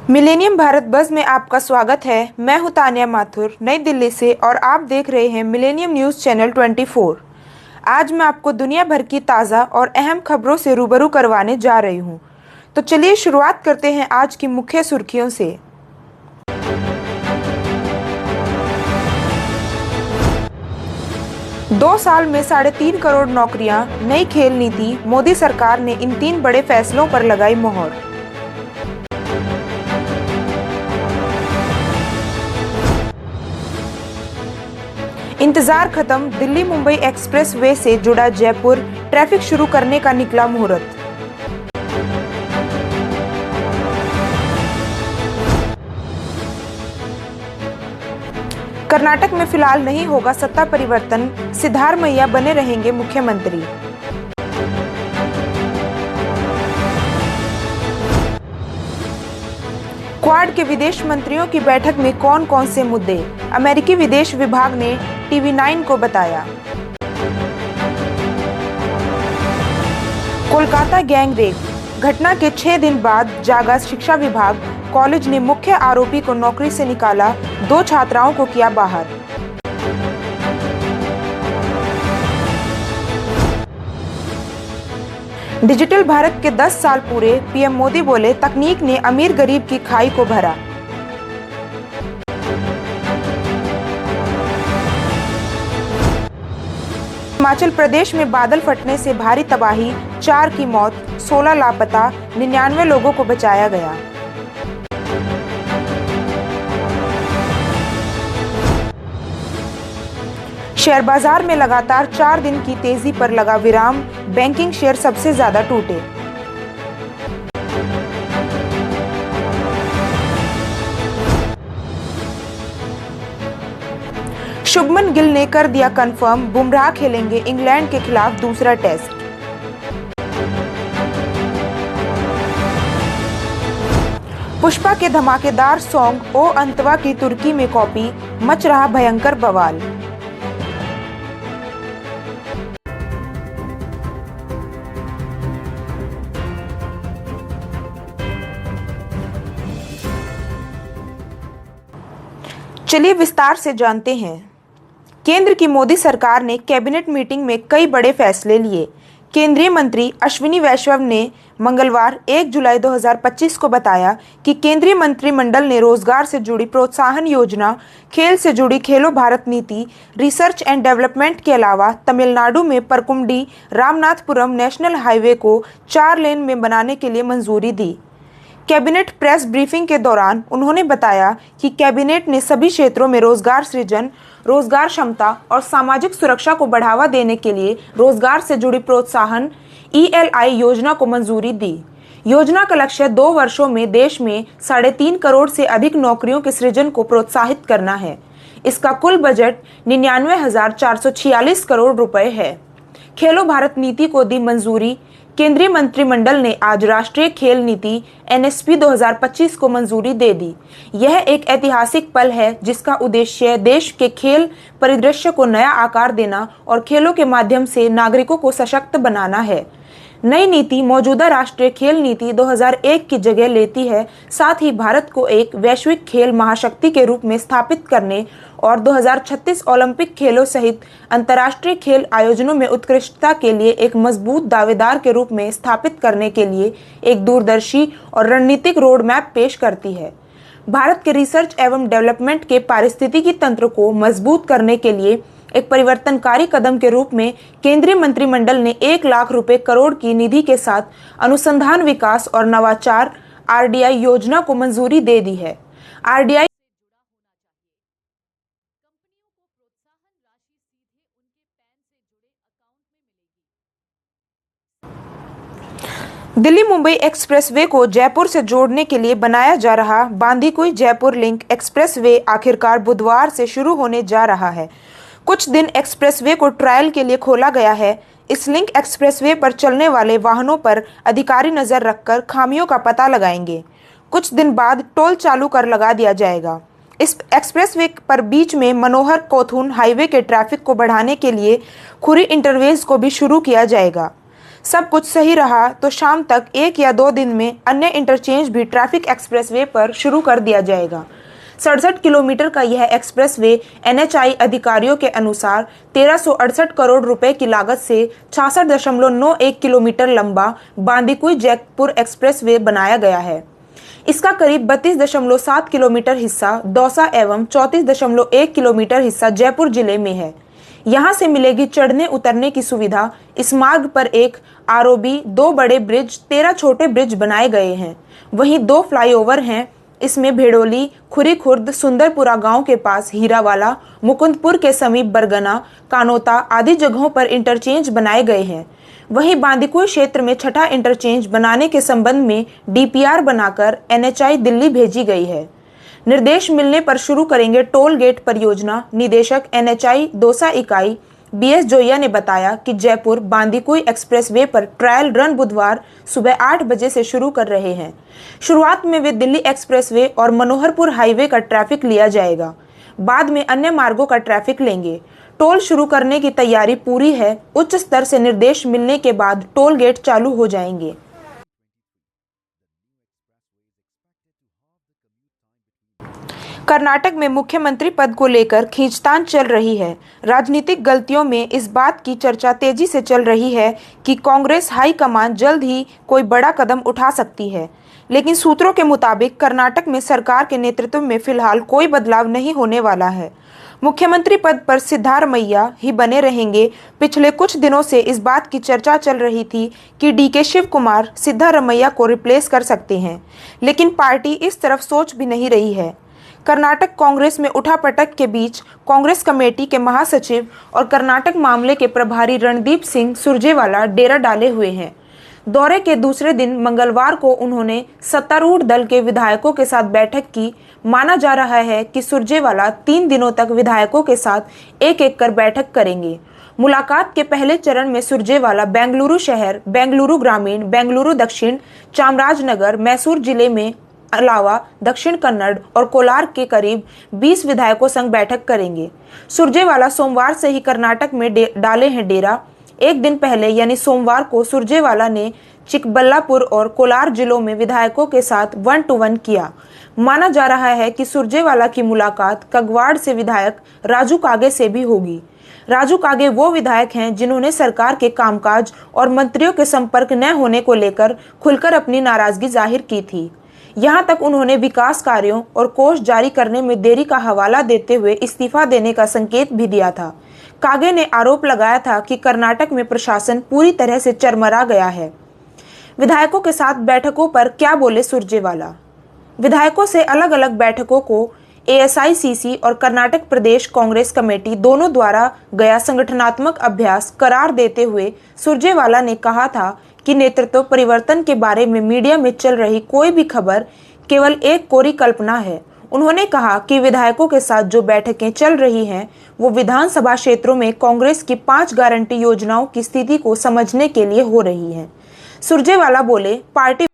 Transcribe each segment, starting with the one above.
Millennium Bharat बस में आपका स्वागत है। मैं हूं तानिया माथुर नई दिल्ली से और आप देख रहे हैं मिलेनियम न्यूज़ चैनल 24। आज मैं आपको दुनिया भर की ताज़ा और अहम खबरों से रूबरू करवाने जा रही हूं। तो चलिए शुरुआत करते हैं आज की मुख्य सुर्खियों से। दो साल में 3.5 करोड़ नौकरियां, नई खेल नीति, मोदी सरकार ने इन 3 बड़े फैसलों पर लगाई मोहर। इंतजार खत्म, दिल्ली मुंबई एक्सप्रेस वे से जुड़ा जयपुर, ट्रैफिक शुरू करने का निकला मुहूर्त। कर्नाटक में फिलहाल नहीं होगा सत्ता परिवर्तन, सिद्धारमैया बने रहेंगे मुख्यमंत्री। क्वाड के विदेश मंत्रियों की बैठक में कौन कौन से मुद्दे, अमेरिकी विदेश विभाग ने टीवी 9 को बताया। कोलकाता गैंग रेप घटना के 6 दिन बाद जागा शिक्षा विभाग, कॉलेज ने मुख्य आरोपी को नौकरी से निकाला, 2 छात्राओं को किया बाहर। डिजिटल भारत के 10 साल पूरे, पीएम मोदी बोले तकनीक ने अमीर गरीब की खाई को भरा। हिमाचल प्रदेश में बादल फटने से भारी तबाही, 4 की मौत, 16 लापता, 99 लोगों को बचाया गया। शेयर बाजार में लगातार 4 दिन की तेजी पर लगा विराम, बैंकिंग शेयर सबसे ज्यादा टूटे। शुभमन गिल ने कर दिया कंफर्म, बुमराह खेलेंगे इंग्लैंड के खिलाफ दूसरा टेस्ट। पुष्पा के धमाकेदार सॉन्ग ओ अंतवा की तुर्की में कॉपी, मच रहा भयंकर बवाल। चलिए विस्तार से जानते हैं। केंद्र की मोदी सरकार ने कैबिनेट मीटिंग में कई बड़े फैसले लिए। केंद्रीय मंत्री अश्विनी वैष्णव ने मंगलवार 1 जुलाई 2025 को बताया कि केंद्रीय मंत्रिमंडल ने रोजगार से जुड़ी प्रोत्साहन योजना, खेल से जुड़ी खेलो भारत नीति, रिसर्च एंड डेवलपमेंट के अलावा तमिलनाडु में परकुमडी रामनाथपुरम नेशनल हाईवे को 4 लेन में बनाने के लिए मंजूरी दी। कैबिनेट प्रेस ब्रीफिंग के दौरान उन्होंने बताया कि कैबिनेट ने सभी क्षेत्रों में रोजगार सृजन, रोजगार क्षमता और सामाजिक सुरक्षा को बढ़ावा देने के लिए रोजगार से जुड़ी प्रोत्साहन ELI योजना को मंजूरी दी। योजना का लक्ष्य 2 वर्षों में देश में 3.5 करोड़ से अधिक नौकरियों के सृजन को प्रोत्साहित करना है। इसका कुल बजट 99,446 करोड़ रुपए है। खेलो भारत नीति को दी मंजूरी। केंद्रीय मंत्रिमंडल ने आज राष्ट्रीय खेल नीति NSP 2025 को मंजूरी दे दी। यह एक ऐतिहासिक पल है जिसका उद्देश्य देश के खेल परिदृश्य को नया आकार देना और खेलों के माध्यम से नागरिकों को सशक्त बनाना है। नई नीति मौजूदा राष्ट्रीय खेल नीति 2001 की जगह लेती है, साथ ही भारत को एक वैश्विक खेल महाशक्ति के रूप में स्थापित करने और 2036 ओलंपिक खेलों सहित अंतर्राष्ट्रीय खेल आयोजनों में उत्कृष्टता के लिए एक मजबूत दावेदार के रूप में स्थापित करने के लिए एक दूरदर्शी और रणनीतिक रोड मैप पेश करती है। भारत के रिसर्च एवं डेवलपमेंट के पारिस्थितिकी तंत्र को मजबूत करने के लिए एक परिवर्तनकारी कदम के रूप में केंद्रीय मंत्रिमंडल ने 1 लाख रुपए करोड़ की निधि के साथ अनुसंधान विकास और नवाचार RDI योजना को मंजूरी दे दी है। RDI दिल्ली मुंबई एक्सप्रेसवे को जयपुर से जोड़ने के लिए बनाया जा रहा बांदीकुई जयपुर लिंक एक्सप्रेसवे आखिरकार बुधवार से शुरू होने जा रहा है। कुछ दिन एक्सप्रेसवे को ट्रायल के लिए खोला गया है। इस लिंक एक्सप्रेसवे पर चलने वाले वाहनों पर अधिकारी नजर रखकर खामियों का पता लगाएंगे। कुछ दिन बाद टोल चालू कर लगा दिया जाएगा। इस एक्सप्रेसवे पर बीच में मनोहर कोथुन हाईवे के ट्रैफिक को बढ़ाने के लिए खुरी इंटरवेज को भी शुरू किया जाएगा। सब कुछ सही रहा तो शाम तक 1 या 2 दिन में अन्य इंटरचेंज भी ट्रैफिक एक्सप्रेसवे पर शुरू कर दिया जाएगा। 67 किलोमीटर का यह एक्सप्रेसवे NHAI अधिकारियों के अनुसार 1368 करोड़ रुपए की लागत से 66.91 किलोमीटर लंबा बांदीकुई जयपुर एक्सप्रेसवे बनाया गया है। इसका करीब 32.7 किलोमीटर हिस्सा दौसा एवं 34.1 किलोमीटर हिस्सा जयपुर जिले में है। यहाँ से मिलेगी चढ़ने उतरने की सुविधा। इस मार्ग पर एक ROB, 2 बड़े ब्रिज, 13 छोटे ब्रिज बनाए गए हैं। वहीं 2 फ्लाईओवर हैं। इसमें भेड़ोली, खुरी खुर्द, सुंदरपुरा गांव के पास हीरावाला, मुकुंदपुर के समीप बरगना, कानोता आदि जगहों पर इंटरचेंज बनाए गए हैं। वहीं बांदीकुई क्षेत्र में छठा इंटरचेंज बनाने के संबंध में DPR बनाकर NHAI दिल्ली भेजी गई है। निर्देश मिलने पर शुरू करेंगे टोल गेट परियोजना। निदेशक NHAI दौसा इकाई BS जोया ने बताया कि जयपुर बांदीकुई एक्सप्रेसवे पर ट्रायल रन बुधवार सुबह 8 बजे से शुरू कर रहे हैं। शुरुआत में वे दिल्ली एक्सप्रेसवे और मनोहरपुर हाईवे का ट्रैफिक लिया जाएगा। बाद में अन्य मार्गों का ट्रैफिक लेंगे। टोल शुरू करने की तैयारी पूरी है। उच्च स्तर से निर्देश मिलने के बाद टोल गेट चालू हो जाएंगे। कर्नाटक में मुख्यमंत्री पद को लेकर खींचतान चल रही है। राजनीतिक गलतियों में इस बात की चर्चा तेजी से चल रही है कि कांग्रेस हाईकमान जल्द ही कोई बड़ा कदम उठा सकती है। लेकिन सूत्रों के मुताबिक कर्नाटक में सरकार के नेतृत्व में फिलहाल कोई बदलाव नहीं होने वाला है। मुख्यमंत्री पद पर सिद्धारमैया ही बने रहेंगे। पिछले कुछ दिनों से इस बात की चर्चा चल रही थी कि DK शिव कुमार सिद्धारमैया को रिप्लेस कर सकते हैं, लेकिन पार्टी इस तरफ सोच भी नहीं रही है। कर्नाटक कांग्रेस में उठापटक के बीच कांग्रेस कमेटी के महासचिव और कर्नाटक मामले के प्रभारी रणदीप सिंह सुरजेवाला डेरा डाले हुए हैं। दौरे के दूसरे दिन मंगलवार को उन्होंने सत्तारूढ़ दल के विधायकों के साथ बैठक की। माना जा रहा है कि सुरजेवाला 3 दिनों तक विधायकों के साथ एक कर बैठक करेंगे। मुलाकात के पहले चरण में सुरजेवाला बेंगलुरु शहर, बेंगलुरु ग्रामीण, बेंगलुरु दक्षिण, चामराजनगर, मैसूर जिले में अलावा दक्षिण कन्नड़ और कोलार के करीब 20 विधायकों संग बैठक करेंगे। सुरजेवाला सोमवार से ही कर्नाटक में डाले हैं डेरा। एक दिन पहले यानी सोमवार को सुरजेवाला ने चिकबल्लापुर और कोलार जिलों में विधायकों के साथ 1-to-1 किया। माना जा रहा है कि सुरजेवाला की मुलाकात कगवाड़ से विधायक राजू कागे से भी होगी। राजू कागे वो विधायक हैं जिन्होंने सरकार के कामकाज और मंत्रियों के संपर्क न होने को लेकर खुलकर अपनी नाराजगी जाहिर की थी। यहां तक उन्होंने विकास कार्यों और कोष जारी करने में देरी का हवाला देते हुए इस्तीफा देने का संकेत भी दिया था। कागे ने आरोप लगाया था कि कर्नाटक में प्रशासन पूरी तरह से चरमरा गया है। विधायकों के साथ बैठकों पर क्या बोले सुरजेवाला? विधायकों से अलग अलग बैठकों को ASICC और कर्नाटक प्रदेश कांग्रेस कमेटी दोनों द्वारा गया संगठनात्मक अभ्यास करार देते हुए सुरजेवाला ने कहा था कि नेतृत्व परिवर्तन के बारे में मीडिया में चल रही कोई भी खबर केवल एक कोरी कल्पना है। उन्होंने कहा कि विधायकों के साथ जो बैठकें चल रही हैं वो विधानसभा क्षेत्रों में कांग्रेस की 5 गारंटी योजनाओं की स्थिति को समझने के लिए हो रही हैं। सुरजेवाला बोले, पार्टी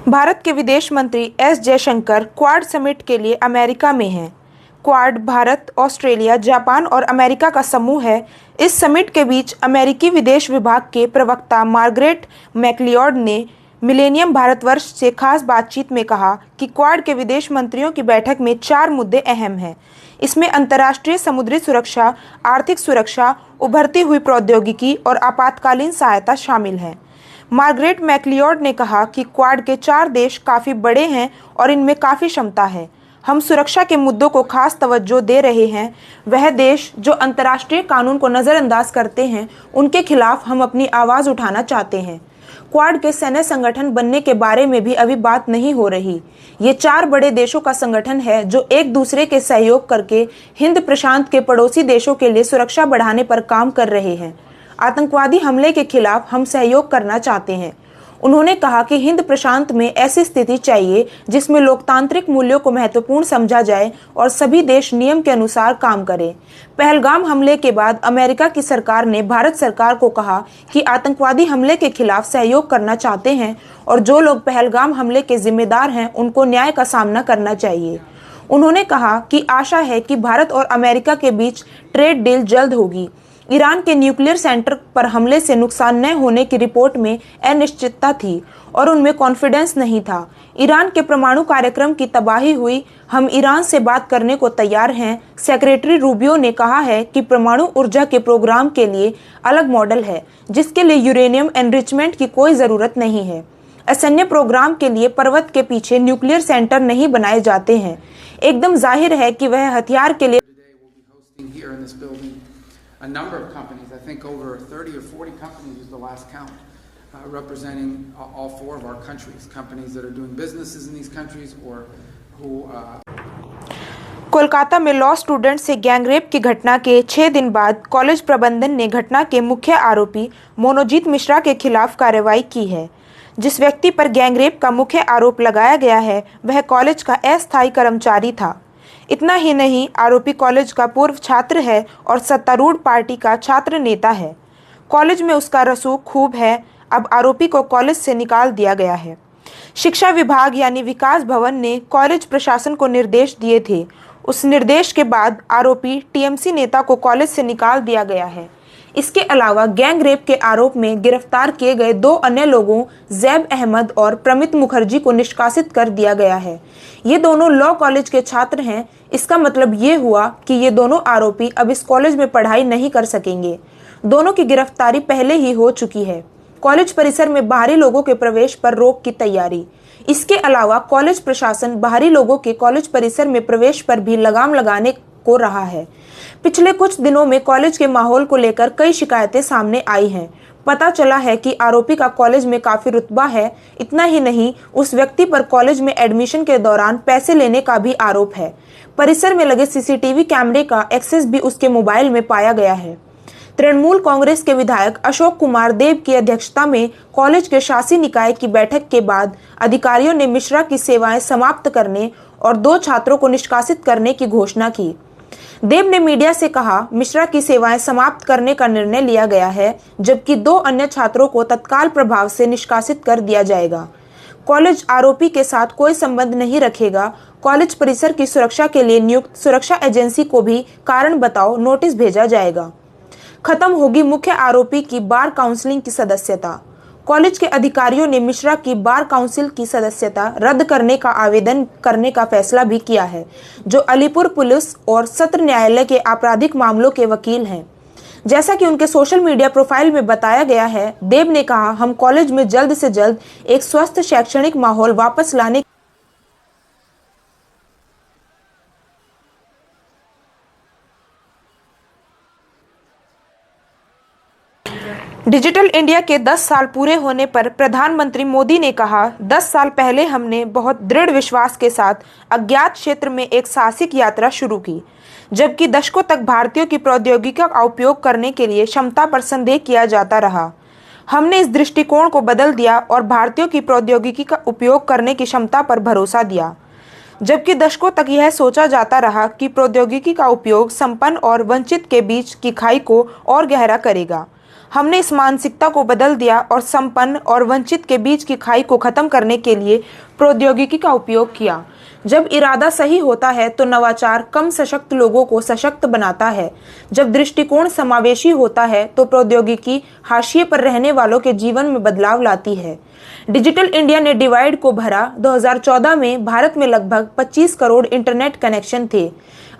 भारत के विदेश मंत्री S जयशंकर क्वाड समिट के लिए अमेरिका में हैं। क्वाड भारत, ऑस्ट्रेलिया, जापान और अमेरिका का समूह है। इस समिट के बीच अमेरिकी विदेश विभाग के प्रवक्ता मार्गरेट मैक्लियोड ने मिलेनियम भारतवर्ष से खास बातचीत में कहा कि क्वाड के विदेश मंत्रियों की बैठक में 4 मुद्दे अहम हैं। इसमें अंतर्राष्ट्रीय समुद्री सुरक्षा, आर्थिक सुरक्षा, उभरती हुई प्रौद्योगिकी और आपातकालीन सहायता शामिल है। मार्गरेट मैक्लियोड ने कहा कि क्वाड के 4 देश काफ़ी बड़े हैं और इनमें काफ़ी क्षमता है। हम सुरक्षा के मुद्दों को खास तवज्जो दे रहे हैं। वह देश जो अंतर्राष्ट्रीय कानून को नज़रअंदाज करते हैं, उनके खिलाफ हम अपनी आवाज़ उठाना चाहते हैं। क्वाड के सैन्य संगठन बनने के बारे में भी अभी बात नहीं हो रही। ये 4 बड़े देशों का संगठन है जो एक दूसरे के सहयोग करके हिंद प्रशांत के पड़ोसी देशों के लिए सुरक्षा बढ़ाने पर काम कर रहे हैं। आतंकवादी हमले के खिलाफ हम सहयोग करना चाहते हैं। उन्होंने कहा कि हिंद प्रशांत में ऐसी स्थिति चाहिए जिसमें लोकतांत्रिक मूल्यों को महत्वपूर्ण समझा जाए और सभी देश नियम के अनुसार काम करें। पहलगाम हमले के बाद अमेरिका की सरकार ने भारत सरकार को कहा कि आतंकवादी हमले के खिलाफ सहयोग करना चाहते हैं और जो लोग पहलगाम हमले के जिम्मेदार हैं उनको न्याय का सामना करना चाहिए। उन्होंने कहा कि आशा है कि भारत और अमेरिका के बीच ट्रेड डील जल्द होगी। ईरान के न्यूक्लियर सेंटर पर हमले से नुकसान न होने की रिपोर्ट में अनिश्चितता थी और उनमें कॉन्फिडेंस नहीं था। ईरान के परमाणु कार्यक्रम की तबाही हुई। हम ईरान से बात करने को तैयार हैं। सेक्रेटरी रूबियो ने कहा है कि परमाणु ऊर्जा के प्रोग्राम के लिए अलग मॉडल है जिसके लिए यूरेनियम एनरिचमेंट की कोई ज़रूरत नहीं है। असैन्य प्रोग्राम के लिए पर्वत के पीछे न्यूक्लियर सेंटर नहीं बनाए जाते हैं। एकदम जाहिर है कि वह हथियार के लिए a number of companies, I think over 30 or 40 companies was the last count, representing all four of our countries, companies that are doing businesses in these countries or who Kolkata में लॉ स्टूडेंट से gangrape की घटना के 6 दिन बाद college प्रबंधन ने घटना के मुख्य आरोपी मोनोजीत मिश्रा के खिलाफ कार्रवाई की है। जिस व्यक्ति पर गैंगरेप का मुख्य आरोप लगाया गया है वह कॉलेज का अस्थायी कर्मचारी था। इतना ही नहीं, आरोपी कॉलेज का पूर्व छात्र है और सत्तारूढ़ पार्टी का छात्र नेता है। कॉलेज में उसका रसूख खूब है। अब आरोपी को कॉलेज से निकाल दिया गया है। शिक्षा विभाग यानी विकास भवन ने कॉलेज प्रशासन को निर्देश दिए थे। उस निर्देश के बाद आरोपी टीएमसी नेता को कॉलेज से निकाल दिया गया है। इसके अलावा गैंग रेप के आरोप में गिरफ्तार किए गए 2 अन्य लोगों जैब अहमद और प्रमित मुखर्जी को निष्कासित कर दिया गया है। ये दोनों लॉ कॉलेज के छात्र हैं। इसका मतलब ये हुआ कि ये दोनों आरोपी अब इस कॉलेज में पढ़ाई नहीं कर सकेंगे। दोनों की गिरफ्तारी पहले ही हो चुकी है। कॉलेज परिसर में बाहरी लोगों के प्रवेश पर रोक की तैयारी। इसके अलावा कॉलेज प्रशासन बाहरी लोगों के कॉलेज परिसर में प्रवेश पर भी लगाम लगाने को रहा है। पिछले कुछ दिनों में कॉलेज के माहौल को लेकर कई शिकायतें सामने आई हैं। पता चला है कि आरोपी का कॉलेज में काफी रुतबा है। इतना ही नहीं, उस व्यक्ति पर कॉलेज में एडमिशन के दौरान पैसे लेने का भी आरोप है। परिसर में लगे सीसीटीवी कैमरे का एक्सेस भी उसके मोबाइल में पाया गया है। तृणमूल कांग्रेस के विधायक अशोक कुमार देव की अध्यक्षता में कॉलेज के शासी निकाय की बैठक के बाद अधिकारियों ने मिश्रा की सेवाएं समाप्त करने और 2 छात्रों को निष्कासित करने की घोषणा की। देव ने मीडिया से कहा, मिश्रा की सेवाएं समाप्त करने का निर्णय लिया गया है, जबकि 2 अन्य छात्रों को तत्काल प्रभाव से निष्कासित कर दिया जाएगा। कॉलेज आरोपी के साथ कोई संबंध नहीं रखेगा। कॉलेज परिसर की सुरक्षा के लिए नियुक्त सुरक्षा एजेंसी को भी कारण बताओ नोटिस भेजा जाएगा। खत्म होगी मुख्य आरोपी की बार काउंसिलिंग की सदस्यता। कॉलेज के अधिकारियों ने मिश्रा की बार काउंसिल की सदस्यता रद्द करने का आवेदन करने का फैसला भी किया है, जो अलीपुर पुलिस और सत्र न्यायालय के आपराधिक मामलों के वकील हैं। जैसा कि उनके सोशल मीडिया प्रोफाइल में बताया गया है, देव ने कहा, हम कॉलेज में जल्द से जल्द एक स्वस्थ शैक्षणिक माहौल वापस लाने डिजिटल इंडिया के 10 साल पूरे होने पर प्रधानमंत्री मोदी ने कहा, 10 साल पहले हमने बहुत दृढ़ विश्वास के साथ अज्ञात क्षेत्र में एक साहसिक यात्रा शुरू की, जबकि दशकों तक भारतीयों की प्रौद्योगिकी का उपयोग करने के लिए क्षमता पर संदेह किया जाता रहा। हमने इस दृष्टिकोण को बदल दिया और भारतीयों की प्रौद्योगिकी का उपयोग करने की क्षमता पर भरोसा दिया, जबकि दशकों तक यह सोचा जाता रहा कि प्रौद्योगिकी का उपयोग संपन्न और वंचित के बीच की खाई को और गहरा करेगा। हमने इस मानसिकता को बदल दिया और संपन्न और वंचित के बीच की खाई को खत्म करने के लिए प्रौद्योगिकी का उपयोग किया। जब इरादा सही होता है तो नवाचार कम सशक्त लोगों को सशक्त बनाता है। जब दृष्टिकोण समावेशी होता है तो प्रौद्योगिकी हाशिए पर रहने वालों के जीवन में बदलाव लाती है। डिजिटल इंडिया ने डिवाइड को भरा। 2014 में भारत में लगभग 25 करोड़ इंटरनेट कनेक्शन थे।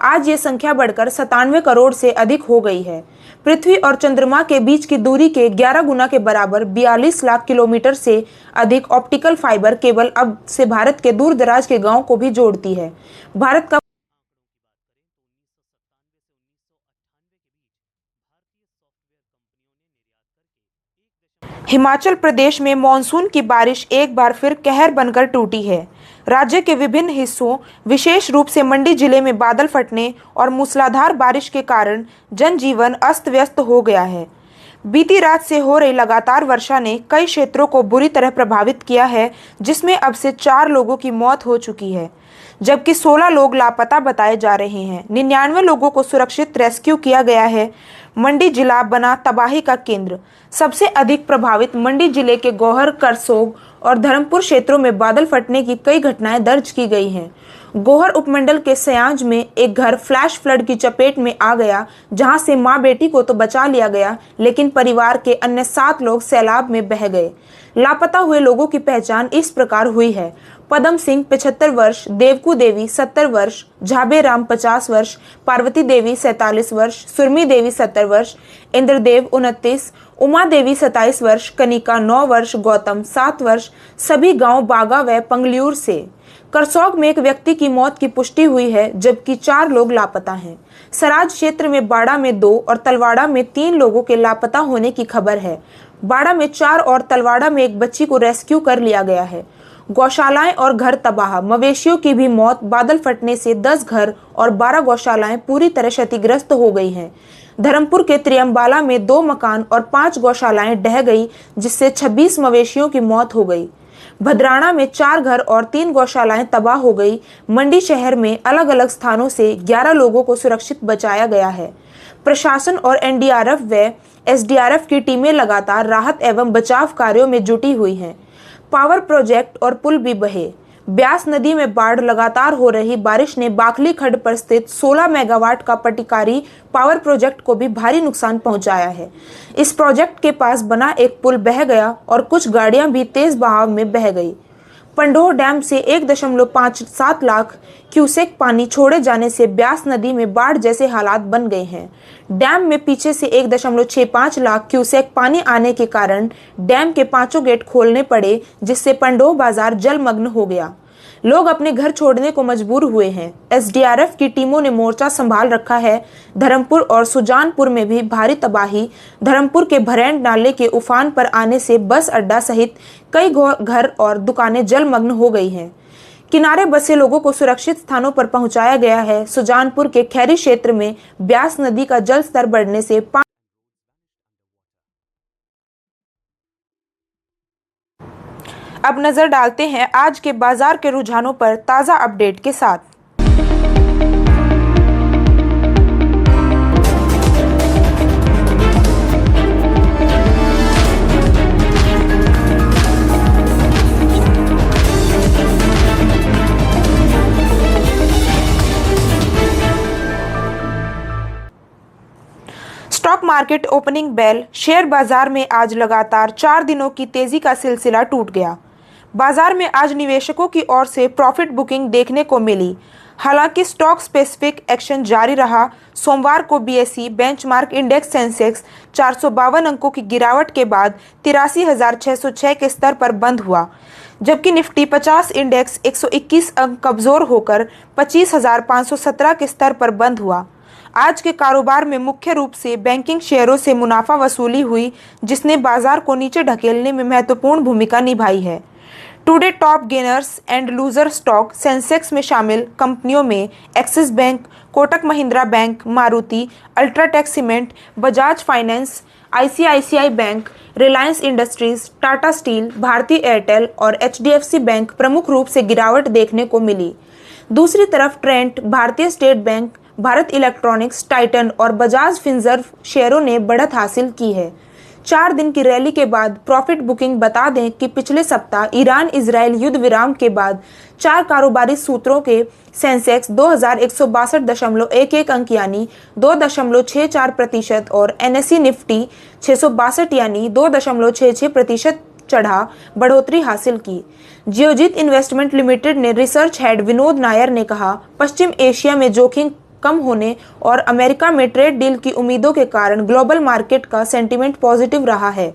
आज ये संख्या बढ़कर 97 करोड़ से अधिक हो गई है। पृथ्वी और चंद्रमा के बीच की दूरी के 11 गुना के बराबर 42 लाख किलोमीटर से अधिक ऑप्टिकल फाइबर केबल अब से भारत के दूर दराज के गांव को भी जोड़ती है। भारत का हिमाचल प्रदेश में मानसून की बारिश एक बार फिर कहर बनकर टूटी है। राज्य के विभिन्न हिस्सों, विशेष रूप से मंडी जिले में बादल फटने और मूसलाधार बारिश के कारण जनजीवन अस्त व्यस्त हो गया है। बीती रात से हो रही लगातार वर्षा ने कई क्षेत्रों को बुरी तरह प्रभावित किया है, जिसमें अब से 4 लोगों की मौत हो चुकी है, जबकि 16 लोग लापता बताए जा रहे हैं। 99 लोगों को सुरक्षित रेस्क्यू किया गया है। मंडी जिला बना तबाही का केंद्र। सबसे अधिक प्रभावित मंडी जिले के गौहर, करसोग और धर्मपुर क्षेत्रों में बादल फटने की कई घटनाएं दर्ज की गई हैं। गोहर उपमंडल के सयांज में एक घर फ्लैश फ्लड की चपेट में आ गया, जहां से मां बेटी को तो बचा लिया गया, लेकिन परिवार के अन्य 7 लोग सैलाब में बह गए। लापता हुए लोगों की पहचान इस प्रकार हुई है: पदम सिंह 75 वर्ष, देवकू देवी 70 वर्ष, झाबे राम 50 वर्ष, पार्वती देवी 47 वर्ष, सुरमी देवी 70 वर्ष, इंद्रदेव 29, उमा देवी 27 वर्ष, कनिका 9 वर्ष, गौतम 7 वर्ष, सभी गांव बागा व पंगल्यूर से। करसौग में एक व्यक्ति की मौत की पुष्टि हुई है, जबकि 4 लोग लापता हैं। सराज क्षेत्र में बाड़ा में 2 और तलवाड़ा में 3 लोगों के लापता होने की खबर है। बाड़ा में 4 और तलवाड़ा में एक बच्ची को रेस्क्यू कर लिया गया है। गौशालाएं और घर तबाह, मवेशियों की भी मौत। बादल फटने से 10 घर और 12 गौशालाएं पूरी तरह क्षतिग्रस्त हो गई हैं। धर्मपुर के त्रियम्बाला में 2 मकान और 5 गौशालाएं ढह गई, जिससे 26 मवेशियों की मौत हो गई। भद्राणा में 4 घर और 3 गौशालाएं तबाह हो गई। मंडी शहर में अलग अलग स्थानों से 11 लोगों को सुरक्षित बचाया गया है। प्रशासन और एनडीआरएफ व एसडीआरएफ की टीमें लगातार राहत एवं बचाव कार्यों में जुटी हुई हैं। पावर प्रोजेक्ट और पुल भी बहे। ब्यास नदी में बाढ़। लगातार हो रही बारिश ने बाकली खड्ड पर स्थित 16 मेगावाट का पटिकारी पावर प्रोजेक्ट को भी भारी नुकसान पहुंचाया है। इस प्रोजेक्ट के पास बना एक पुल बह गया और कुछ गाड़ियां भी तेज बहाव में बह गई। पंडोह डैम से 1.57 लाख क्यूसेक पानी छोड़े जाने से ब्यास नदी में बाढ़ जैसे हालात बन गए हैं। डैम में पीछे से 1.65 लाख क्यूसेक पानी आने के कारण डैम के 5 गेट खोलने पड़े, जिससे पंडोह बाजार जलमग्न हो गया। लोग अपने घर छोड़ने को मजबूर हुए हैं। एसडीआरएफ की टीमों ने मोर्चा संभाल रखा है। धर्मपुर और सुजानपुर में भी भारी तबाही। धर्मपुर के भरैंड नाले के उफान पर आने से बस अड्डा सहित कई घर और दुकानें जलमग्न हो गई हैं। किनारे बसे लोगों को सुरक्षित स्थानों पर पहुंचाया गया है। सुजानपुर के खैरी क्षेत्र में ब्यास नदी का जल स्तर बढ़ने से अब नजर डालते हैं आज के बाजार के रुझानों पर ताजा अपडेट के साथ। Stock market opening bell. Share बाजार में आज लगातार 4 दिनों की तेजी का सिलसिला टूट गया। बाजार में आज निवेशकों की ओर से प्रॉफिट बुकिंग देखने को मिली। हालांकि स्टॉक स्पेसिफिक एक्शन जारी रहा। सोमवार को बीएसई बेंचमार्क इंडेक्स सेंसेक्स 452 अंकों की गिरावट के बाद 83,606 के स्तर पर बंद हुआ, जबकि निफ्टी 50 इंडेक्स 121 अंक कमजोर होकर 25,517 के स्तर पर बंद हुआ। आज के कारोबार में मुख्य रूप से बैंकिंग शेयरों से मुनाफा वसूली हुई, जिसने बाजार को नीचे ढकेलने में महत्वपूर्ण भूमिका निभाई है। Today top gainers and loser stock Sensex में शामिल कंपनियों में axis bank, Kotak Mahindra bank, Maruti, UltraTech cement, Bajaj finance, ICICI bank, Reliance industries, Tata steel, भारतीय एयरटेल और एचडीएफसी बैंक प्रमुख रूप से गिरावट देखने को मिली। दूसरी तरफ ट्रेंट, भारतीय state bank, Bharat electronics, Titan और बजाज फिनसर्व शेयरों ने बढ़त हासिल की है। 4 दिन की रैली के बाद प्रॉफिट बुकिंग। बता दें कि पिछले सप्ताह ईरान इजराइल युद्ध विराम के बाद 4 कारोबारी सूत्रों के सेंसेक्स 2162.11 अंक यानी 2.64% और एनएसई निफ्टी 662 यानी 2.66% चढ़ा बढ़ोतरी हासिल की। जियोजीत इन्वेस्टमेंट लिमिटेड ने रिसर्च हेड विनोद नायर ने कहा, पश्चिम एशिया में जोखिम कम होने और अमेरिका में ट्रेड डील की उम्मीदों के कारण ग्लोबल मार्केट का सेंटीमेंट पॉजिटिव रहा है।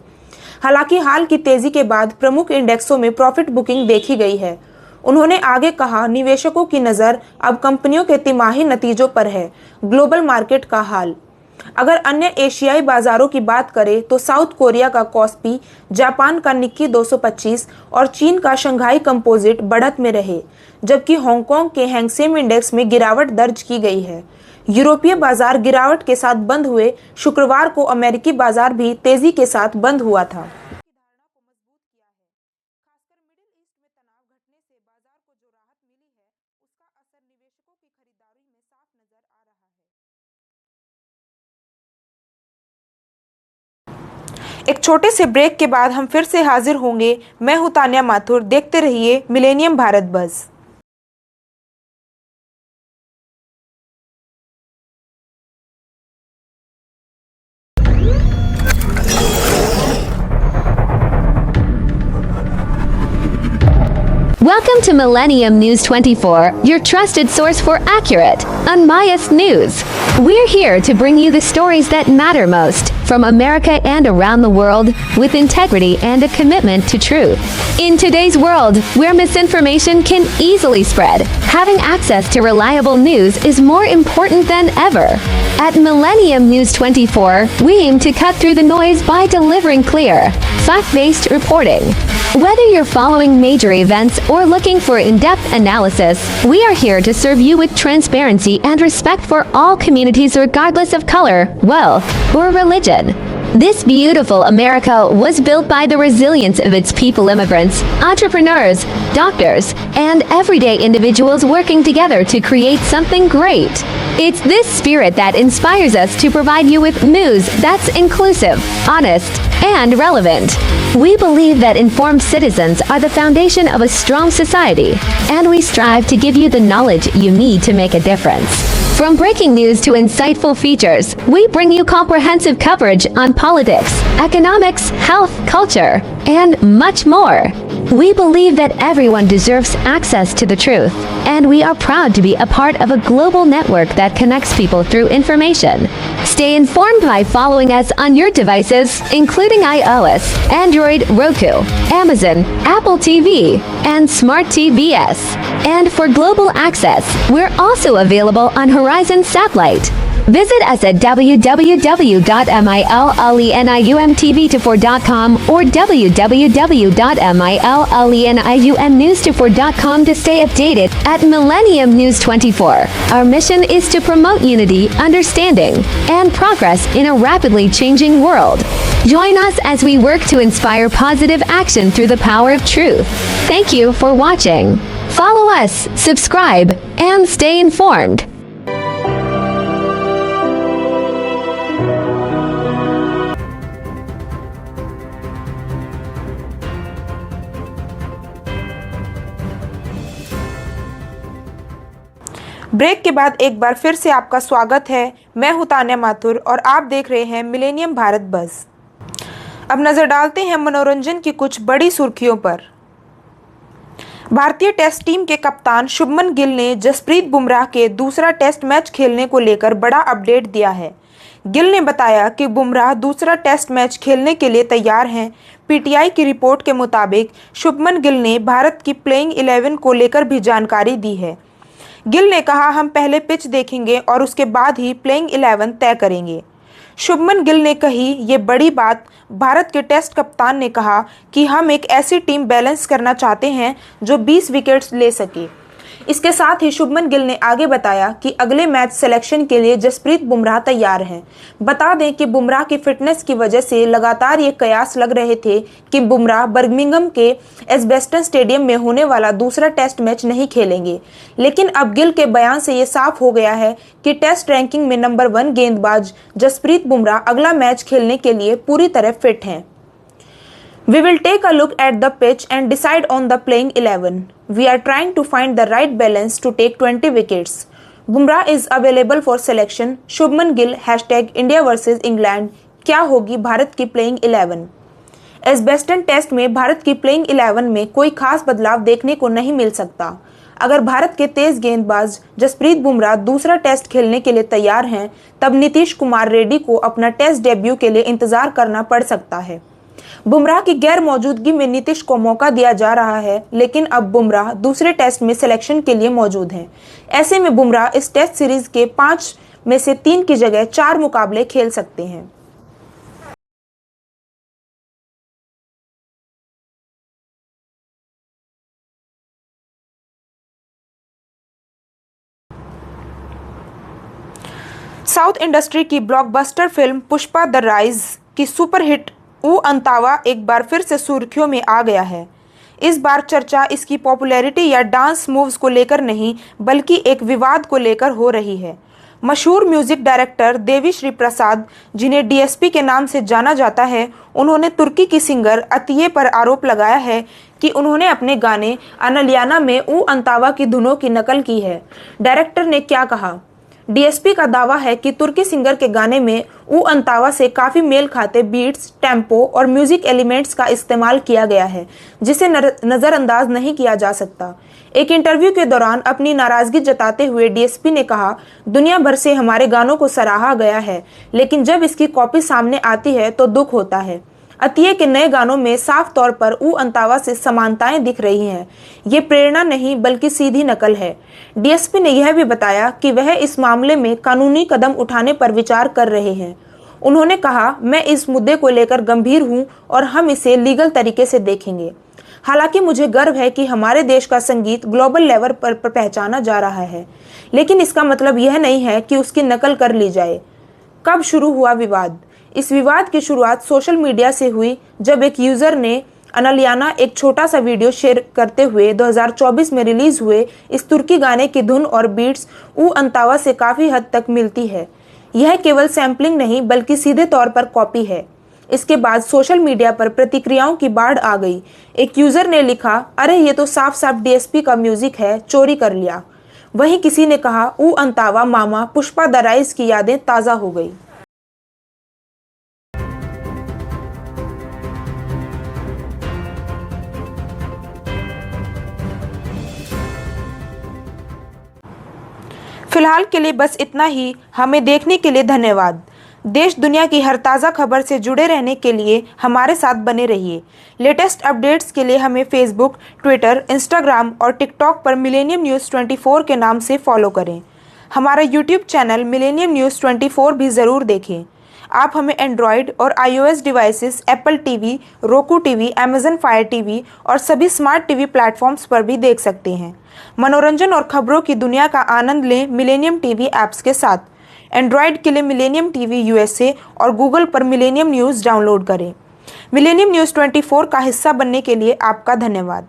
हालांकि हाल की तेजी के बाद प्रमुख इंडेक्सों में प्रॉफिट बुकिंग देखी गई है। उन्होंने आगे कहा, निवेशकों की नज़र अब कंपनियों के तिमाही नतीजों पर है। ग्लोबल मार्केट का हाल। अगर अन्य एशियाई बाजारों की बात करें तो साउथ कोरिया का कॉस्पी, जापान का निक्की 225 और चीन का शंघाई कंपोजिट बढ़त में रहे, जबकि हांगकांग के हैंगसेम इंडेक्स में गिरावट दर्ज की गई है। यूरोपीय बाजार गिरावट के साथ बंद हुए। शुक्रवार को अमेरिकी बाजार भी तेजी के साथ बंद हुआ था। एक छोटे से ब्रेक के बाद हम फिर से हाजिर होंगे। मैं हूं तान्या माथुर। देखते रहिए millennium Bharat buzz. Welcome to Millennium News 24, your trusted source for accurate, unbiased news. We're here to bring you the stories that matter most from America and around the world with integrity and a commitment to truth. In today's world, where misinformation can easily spread, having access to reliable news is more important than ever. At Millennium News 24, we aim to cut through the noise by delivering clear, fact-based reporting. Whether you're following major events or looking for in-depth analysis, we are here to serve you with transparency and respect for all communities regardless of color, wealth, or religion. This beautiful America was built by the resilience of its people, immigrants, entrepreneurs, doctors, and everyday individuals working together to create something great. It's this spirit that inspires us to provide you with news that's inclusive, honest, and relevant. We believe that informed citizens are the foundation of a strong society, and we strive to give you the knowledge you need to make a difference. From breaking news to insightful features, we bring you comprehensive coverage on politics, economics, health, culture, and much more. We believe that everyone deserves access to the truth, and we are proud to be a part of a global network that connects people through information. Stay informed by following us on your devices, including iOS, Android, Roku, Amazon, Apple TV, and Smart TVS. And for global access, we're also available on Horizon Satellite. Visit us at www.millenniumtv24.com or www.millenniumnews24.com to stay updated at Millennium News 24. Our mission is to promote unity, understanding, and progress in a rapidly changing world. Join us as we work to inspire positive action through the power of truth. Thank you for watching. Follow us, subscribe, and stay informed. Break के बाद एक बार फिर से आपका स्वागत है। मैं हूं तान्या माथुर और आप देख रहे हैं मिलेनियम भारत बज़। अब नजर डालते हैं मनोरंजन की कुछ बड़ी सुर्खियों पर। भारतीय टेस्ट टीम के कप्तान शुभमन गिल ने जसप्रीत बुमराह के दूसरा टेस्ट मैच खेलने को लेकर बड़ा अपडेट दिया है। गिल ने बताया कि बुमराह दूसरा टेस्ट मैच खेलने के लिए तैयार हैं। पीटीआई की रिपोर्ट के मुताबिक शुभमन गिल ने भारत की प्लेइंग 11 को लेकर भी जानकारी दी है। गिल ने कहा, हम पहले पिच देखेंगे और उसके बाद ही प्लेइंग 11 तय करेंगे। शुभमन गिल ने कही ये बड़ी बात। भारत के टेस्ट कप्तान ने कहा कि हम एक ऐसी टीम बैलेंस करना चाहते हैं जो 20 विकेट्स ले सके। इसके साथ ही शुभमन गिल ने आगे बताया कि अगले मैच सिलेक्शन के लिए जसप्रीत बुमराह तैयार हैं। बता दें कि बुमराह की फिटनेस की वजह से लगातार ये कयास लग रहे थे कि बुमराह बर्मिंघम के एजबेस्टन स्टेडियम में होने वाला दूसरा टेस्ट मैच नहीं खेलेंगे, लेकिन अब गिल के बयान से ये साफ हो गया है कि टेस्ट रैंकिंग में नंबर 1 गेंदबाज जसप्रीत बुमराह अगला मैच खेलने के लिए पूरी तरह फिट हैं। We will take a look at the pitch and decide on the playing 11. We are trying to find the right balance to take 20 wickets. Bumrah is available for selection. Shubman Gill #India vs England. क्या होगी भारत की playing 11? Edgbaston test में भारत की playing 11 में कोई खास बदलाव देखने को नहीं मिल सकता। अगर भारत के तेज गेंदबाज जसप्रीत बुमराह दूसरा टेस्ट खेलने के लिए तैयार हैं, तब नीतीश कुमार रेड्डी को अपना टेस्ट डेब्यू के लिए इंतजार करना पड़ सकता है। बुमराह की गैर मौजूदगी में नीतीश को मौका दिया जा रहा है, लेकिन अब बुमराह दूसरे टेस्ट में सिलेक्शन के लिए मौजूद हैं। ऐसे में बुमराह इस टेस्ट सीरीज के 5 में से 3 की जगह 4 मुकाबले खेल सकते हैं। साउथ इंडस्ट्री की blockbuster film Pushpa the rise की सुपरहिट ऊ अंतावा एक बार फिर से सुर्खियों में आ गया है। इस बार चर्चा इसकी पॉपुलैरिटी या डांस मूव्स को लेकर नहीं बल्कि एक विवाद को लेकर हो रही है। मशहूर म्यूजिक डायरेक्टर देवी श्री प्रसाद, जिन्हें डीएसपी के नाम से जाना जाता है, उन्होंने तुर्की की सिंगर अतिये पर आरोप लगाया है कि उन्होंने अपने गाने अनलियाना में ऊ अंतावा की धुनों की नकल की है। डायरेक्टर ने क्या कहा? डीएसपी का दावा है कि तुर्की सिंगर के गाने में ऊ अंतावा से काफ़ी मेल खाते बीट्स, टेम्पो और म्यूजिक एलिमेंट्स का इस्तेमाल किया गया है, जिसे नज़रअंदाज नहीं किया जा सकता। एक इंटरव्यू के दौरान अपनी नाराज़गी जताते हुए डीएसपी ने कहा, दुनिया भर से हमारे गानों को सराहा गया है, लेकिन जब इसकी कॉपी सामने आती है तो दुख होता है। अतिये के नए गानों में साफ तौर पर ऊ अंतावा से समानताएं दिख रही हैं। ये प्रेरणा नहीं बल्कि सीधी नकल है। डीएसपी ने यह भी बताया कि वह इस मामले में कानूनी कदम उठाने पर विचार कर रहे हैं। उन्होंने कहा, मैं इस मुद्दे को लेकर गंभीर हूं और हम इसे लीगल तरीके से देखेंगे। हालांकि मुझे गर्व है कि हमारे देश का संगीत ग्लोबल लेवल पर पहचाना जा रहा है, लेकिन इसका मतलब यह नहीं है कि उसकी नकल कर ली जाए। कब शुरू हुआ विवाद? इस विवाद की शुरुआत सोशल मीडिया से हुई, जब एक यूज़र ने अनलियाना एक छोटा सा वीडियो शेयर करते हुए 2024 में रिलीज हुए इस तुर्की गाने की धुन और बीट्स ऊ अंतावा से काफ़ी हद तक मिलती है। यह केवल सैम्पलिंग नहीं बल्कि सीधे तौर पर कॉपी है। इसके बाद सोशल मीडिया पर प्रतिक्रियाओं की बाढ़ आ गई। एक यूज़र ने लिखा, अरे ये तो साफ साफ डीएसपी का म्यूजिक है, चोरी कर लिया। वहीं किसी ने कहा, ऊ अंतावा मामा पुष्पा द राइज की यादें ताज़ा हो गई। फिलहाल के लिए बस इतना ही। हमें देखने के लिए धन्यवाद। देश दुनिया की हर ताज़ा खबर से जुड़े रहने के लिए हमारे साथ बने रहिए। लेटेस्ट अपडेट्स के लिए हमें फेसबुक, ट्विटर, इंस्टाग्राम और टिकटॉक पर मिलेनियम न्यूज़ 24 के नाम से फॉलो करें। हमारा यूट्यूब चैनल मिलेनियम न्यूज़ 24 भी ज़रूर देखें। आप हमें एंड्रॉयड और iOS devices, Apple TV, roku TV, Amazon fire TV और सभी स्मार्ट टीवी प्लेटफॉर्म्स पर भी देख सकते हैं। मनोरंजन और खबरों की दुनिया का आनंद लें मिलेनियम टीवी ऐप्स के साथ। एंड्रॉयड के लिए मिलेनियम टीवी यूएसए और गूगल पर मिलेनियम न्यूज़ डाउनलोड करें। मिलेनियम न्यूज़ 24 का हिस्सा बनने के लिए आपका धन्यवाद।